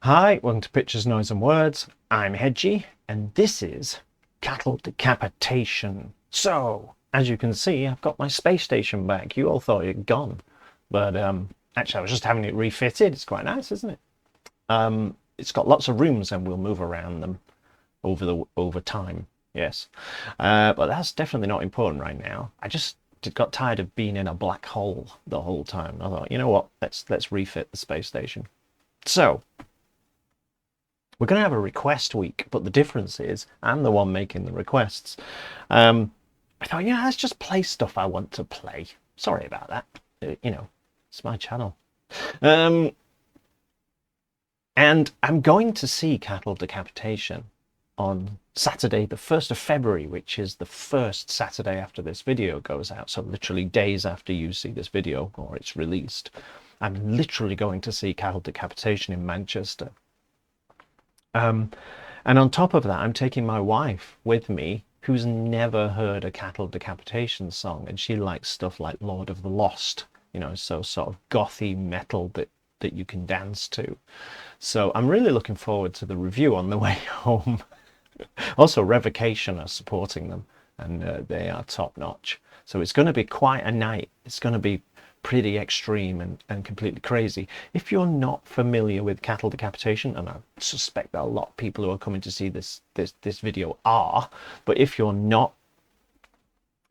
Hi, welcome to Pictures, Noise and Words. I'm Hedgie, and this is Cattle Decapitation. So, as you can see, I've got my space station back. You all thought it had gone, but actually I was just having it refitted. It's quite nice, isn't it? It's got lots of rooms and we'll move around them over time, yes. But that's definitely not important right now. I just got tired of being in a black hole the whole time. I thought, you know what, let's refit the space station. So, we're going to have a request week, but the difference is I'm the one making the requests. I thought, yeah, let's just play stuff I want to play. Sorry about that. You know, it's my channel. And I'm going to see Cattle Decapitation on Saturday, the 1st of February, which is the first Saturday after this video goes out. So literally days after you see this video or it's released. I'm literally going to see Cattle Decapitation in Manchester. And on top of that, I'm taking my wife with me, who's never heard a Cattle Decapitation song, and she likes stuff like Lord of the Lost, you know, so sort of gothy metal that you can dance to. So I'm really looking forward to the review on the way home. Also, Revocation are supporting them, and they are top notch. So it's going to be quite a night. It's going to be pretty extreme and completely crazy. If you're not familiar with Cattle Decapitation, and I suspect that a lot of people who are coming to see this video are, but if you're not,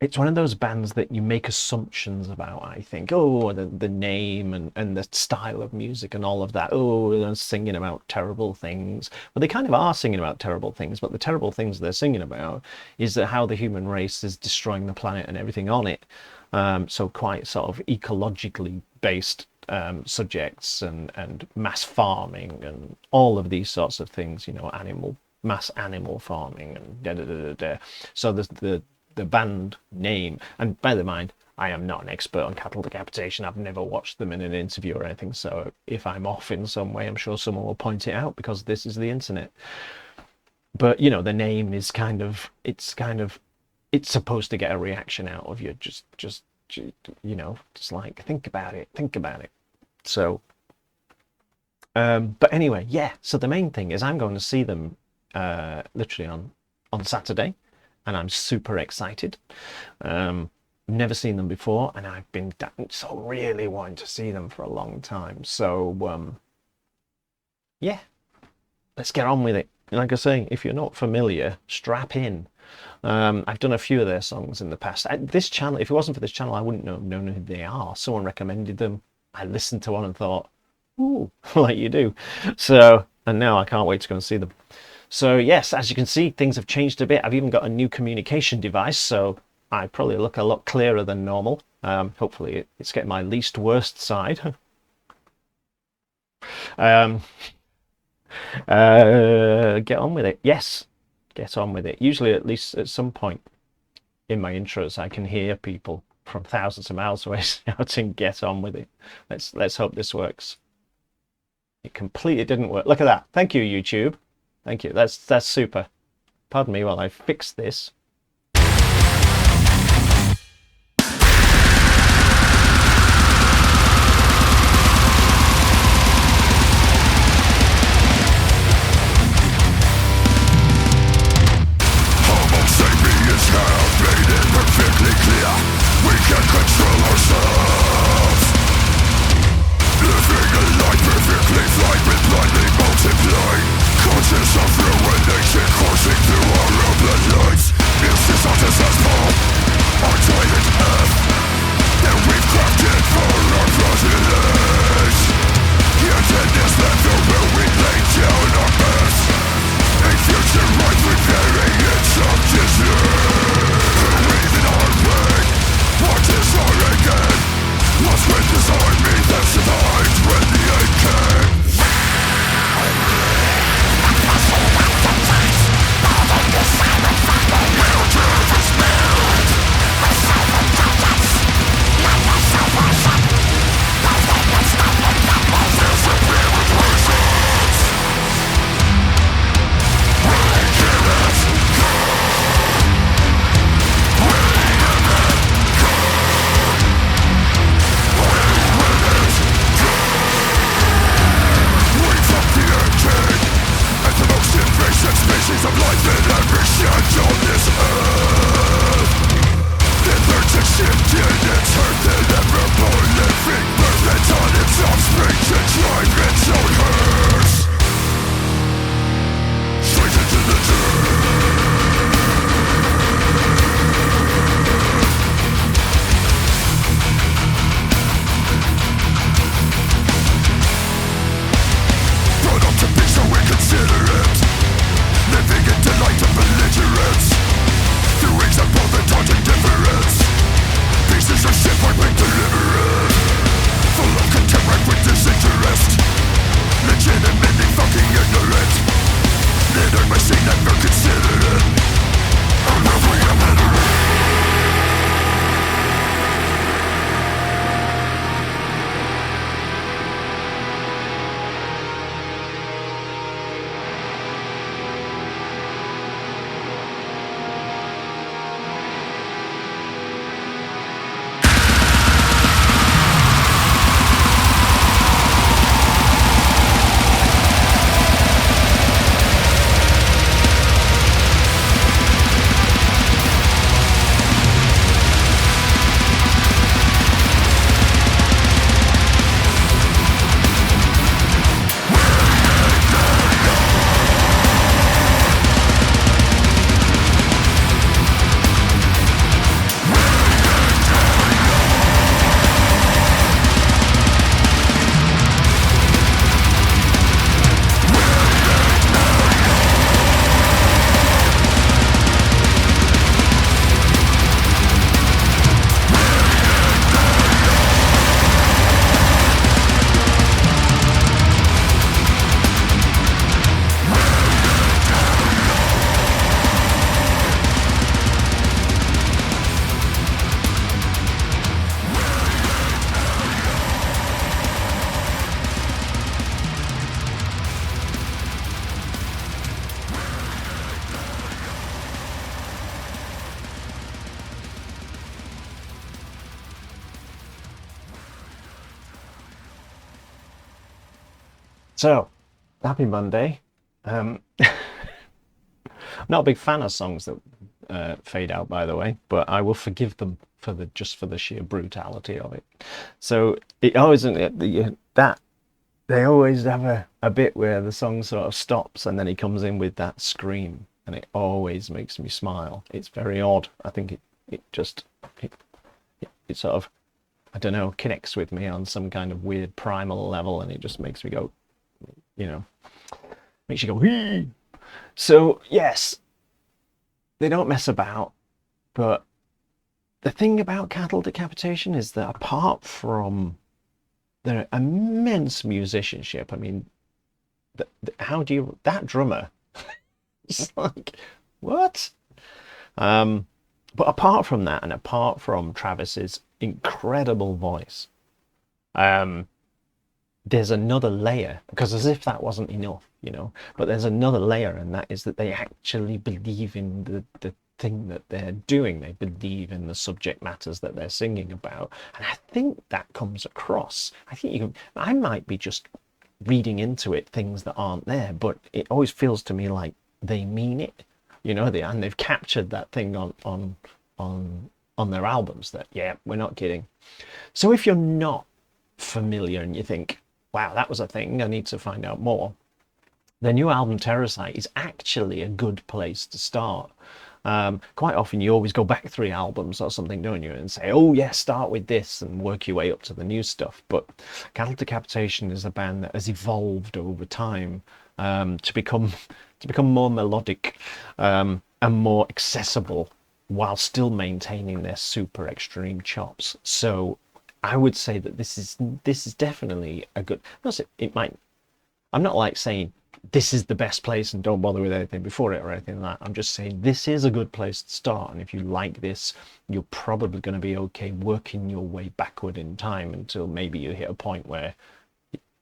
it's one of those bands that you make assumptions about, I think. Oh, the name and the style of music and all of that. Oh, they're singing about terrible things. Well, they kind of are singing about terrible things, but the terrible things they're singing about is that how the human race is destroying the planet and everything on it. So quite sort of ecologically based subjects and mass farming and all of these sorts of things, you know, mass animal farming and da-da-da-da-da. So the band name, and bear in mind, I am not an expert on Cattle Decapitation. I've never watched them in an interview or anything, so if I'm off in some way, I'm sure someone will point it out because this is the internet. But, you know, the name is it's supposed to get a reaction out of you, just you know, just like think about it. So but anyway, yeah, so the main thing is I'm going to see them literally on Saturday, and I'm super excited. Never seen them before, and I've been so really wanting to see them for a long time. So yeah, let's get on with it. Like I say, if you're not familiar, strap in. I've done a few of their songs in the past. This channel, if it wasn't for this channel, I wouldn't know who they are. Someone recommended them. I listened to one and thought, ooh, like you do. So, and now I can't wait to go and see them. So yes, as you can see, things have changed a bit. I've even got a new communication device, so I probably look a lot clearer than normal. Hopefully it's getting my least worst side. Get on with it. Yes, get on with it. Usually, at least at some point in my intros, I can hear people from thousands of miles away shouting, "Get on with it." Let's hope this works. It completely didn't work. Look at that. Thank you, YouTube. Thank you. That's super. Pardon me while I fix this. Conscious of ruination coursing through our bloodlines. So, happy Monday. I'm not a big fan of songs that fade out, by the way, but I will forgive them for the sheer brutality of it. So it always that they always have a bit where the song sort of stops and then he comes in with that scream, and it always makes me smile. It's very odd. I think it it sort of, I don't know, connects with me on some kind of weird primal level, and it just makes me go, you know, makes you go, whee! So yes, they don't mess about, but the thing about Cattle Decapitation is that apart from their immense musicianship, I mean, how do you, that drummer, it's like, what? But apart from that, and apart from Travis's incredible voice, there's another layer, because as if that wasn't enough, but there's another layer, and that is that they actually believe in the thing that they're doing. They believe in the subject matters that they're singing about, and I think that comes across. I think I might be just reading into it things that aren't there, but it always feels to me like they mean it, and they've captured that thing on their albums, that, yeah, we're not kidding. So if you're not familiar and you think, wow, that was a thing, I need to find out more, their new album Terrasite is actually a good place to start. Quite often you always go back 3 albums or something, don't you, and say, oh yeah, start with this and work your way up to the new stuff. But Cattle Decapitation is a band that has evolved over time, to become more melodic, and more accessible, while still maintaining their super extreme chops. So I would say that this is definitely a good. I'm not like saying this is the best place and don't bother with anything before it or anything like that. I'm just saying this is a good place to start, and if you like this, you're probably going to be okay working your way backward in time until maybe you hit a point where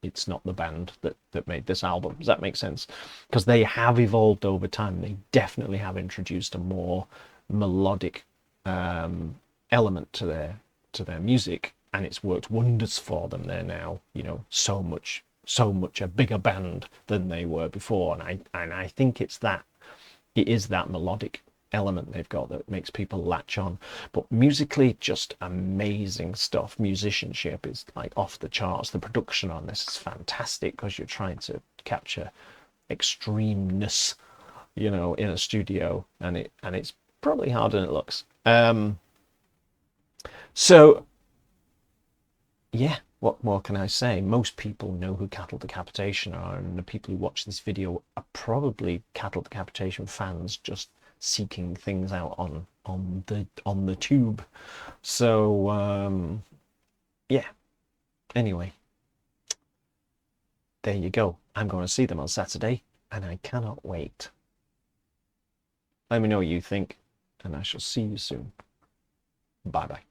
it's not the band that made this album. Does that make sense? Because they have evolved over time. They definitely have introduced a more melodic element to their music, and it's worked wonders for them. They're now, so much a bigger band than they were before, and I think it is that melodic element they've got that makes people latch on. But musically, just amazing stuff. Musicianship is like off the charts. The production on this is fantastic, because you're trying to capture extremeness, in a studio, and it's probably harder than it looks. So yeah, what more can I say? Most people know who Cattle Decapitation are, and the people who watch this video are probably Cattle Decapitation fans just seeking things out on the tube. So yeah. Anyway, there you go. I'm going to see them on Saturday, and I cannot wait. Let me know what you think, and I shall see you soon. Bye bye.